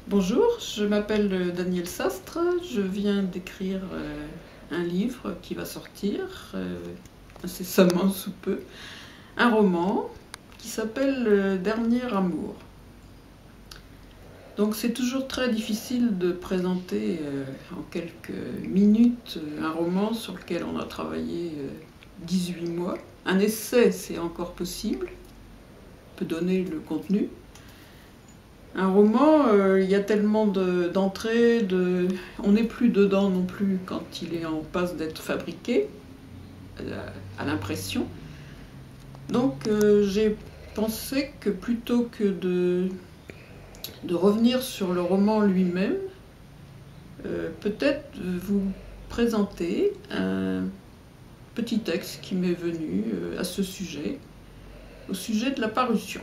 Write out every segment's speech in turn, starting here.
Bonjour, je m'appelle Daniel Sastre, je viens d'écrire un livre qui va sortir incessamment sous peu, un roman qui s'appelle Le Dernier Amour. Donc c'est toujours très difficile de présenter en quelques minutes un roman sur lequel on a travaillé 18 mois. Un essai, c'est encore possible, on peut donner le contenu. Un roman, il y a tellement d'entrées, on n'est plus dedans non plus quand il est en passe d'être fabriqué, à l'impression. Donc j'ai pensé que plutôt que de revenir sur le roman lui-même, peut-être vous présenter un petit texte qui m'est venu à ce sujet, au sujet de la parution.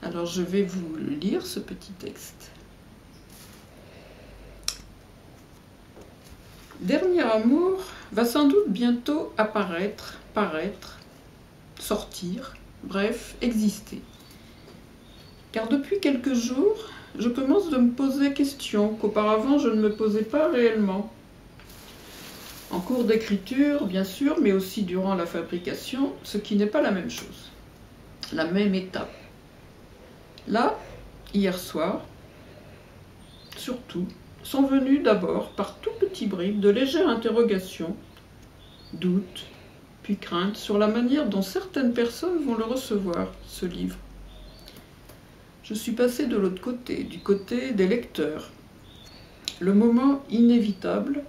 Alors je vais vous lire ce petit texte. Dernier amour va sans doute bientôt apparaître, paraître, sortir, bref, exister. Car depuis quelques jours, je commence de me poser questions qu'auparavant je ne me posais pas réellement. En cours d'écriture, bien sûr, mais aussi durant la fabrication, ce qui n'est pas la même chose, la même étape. Là, hier soir, surtout, sont venues d'abord par tout petits bribes de légères interrogations, doutes, puis craintes sur la manière dont certaines personnes vont le recevoir, ce livre. Je suis passée de l'autre côté, du côté des lecteurs. Le moment inévitable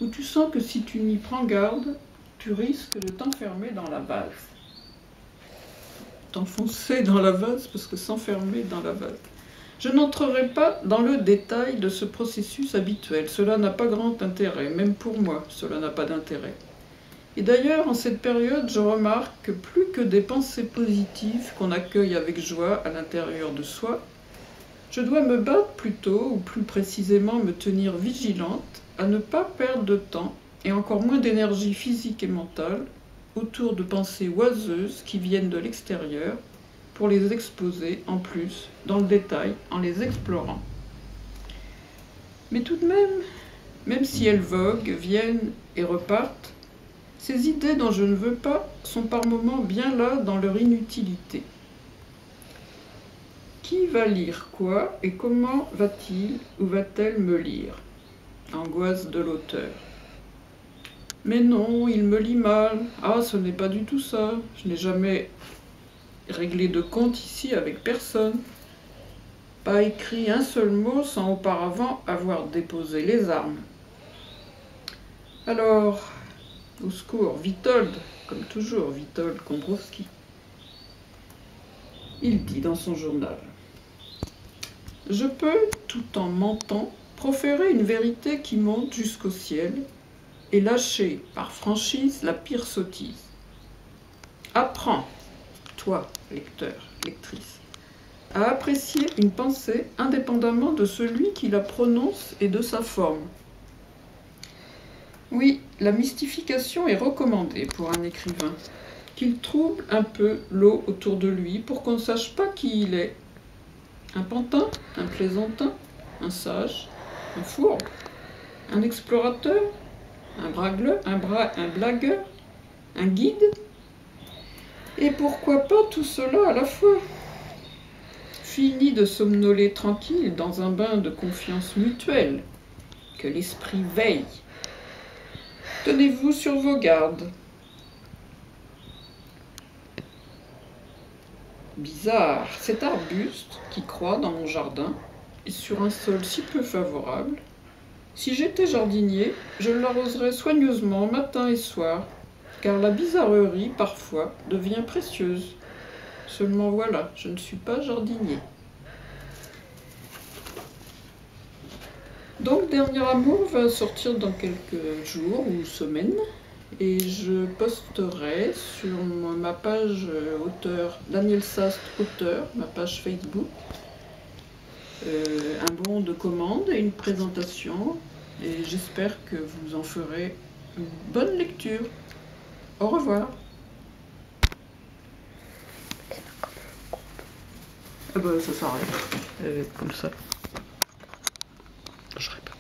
où tu sens que si tu n'y prends garde, tu risques de t'enfermer dans la vase. T'enfoncer dans la vase parce que s'enfermer dans la vase. Je n'entrerai pas dans le détail de ce processus habituel. Cela n'a pas grand intérêt, même pour moi, cela n'a pas d'intérêt. Et d'ailleurs, en cette période, je remarque que plus que des pensées positives qu'on accueille avec joie à l'intérieur de soi, je dois me battre plutôt, ou plus précisément me tenir vigilante, à ne pas perdre de temps, et encore moins d'énergie physique et mentale, autour de pensées oiseuses qui viennent de l'extérieur, pour les exposer en plus, dans le détail, en les explorant. Mais tout de même si elles voguent, viennent et repartent, ces idées dont je ne veux pas sont par moments bien là dans leur inutilité. Qui va lire quoi et comment va-t-il ou va-t-elle me lire? Angoisse de l'auteur. Mais non, il me lit mal. Ah, ce n'est pas du tout ça. Je n'ai jamais réglé de compte ici avec personne. Pas écrit un seul mot sans auparavant avoir déposé les armes. Alors, au secours, Witold, comme toujours, Witold Kombrowski. Il dit dans son journal: je peux, tout en mentant, proférer une vérité qui monte jusqu'au ciel et lâcher par franchise la pire sottise. Apprends, toi, lecteur, lectrice, à apprécier une pensée indépendamment de celui qui la prononce et de sa forme. Oui, la mystification est recommandée pour un écrivain, qu'il trouble un peu l'eau autour de lui pour qu'on ne sache pas qui il est. Un pantin, un plaisantin, un sage, un fourbe, un explorateur, un blagueur, un guide. Et pourquoi pas tout cela à la fois? Fini de somnoler tranquille dans un bain de confiance mutuelle, que l'esprit veille. Tenez-vous sur vos gardes. Bizarre, cet arbuste qui croît dans mon jardin est sur un sol si peu favorable. Si j'étais jardinier, je l'arroserais soigneusement matin et soir, car la bizarrerie, parfois, devient précieuse. Seulement voilà, je ne suis pas jardinier. Donc, Dernier Amour va sortir dans quelques jours ou semaines, et je posterai sur ma page auteur, Daniel Sastre auteur, ma page Facebook, un bon de commande et une présentation, et j'espère que vous en ferez une bonne lecture. Au revoir. Ah bah ça s'arrête. Comme ça. Je répète.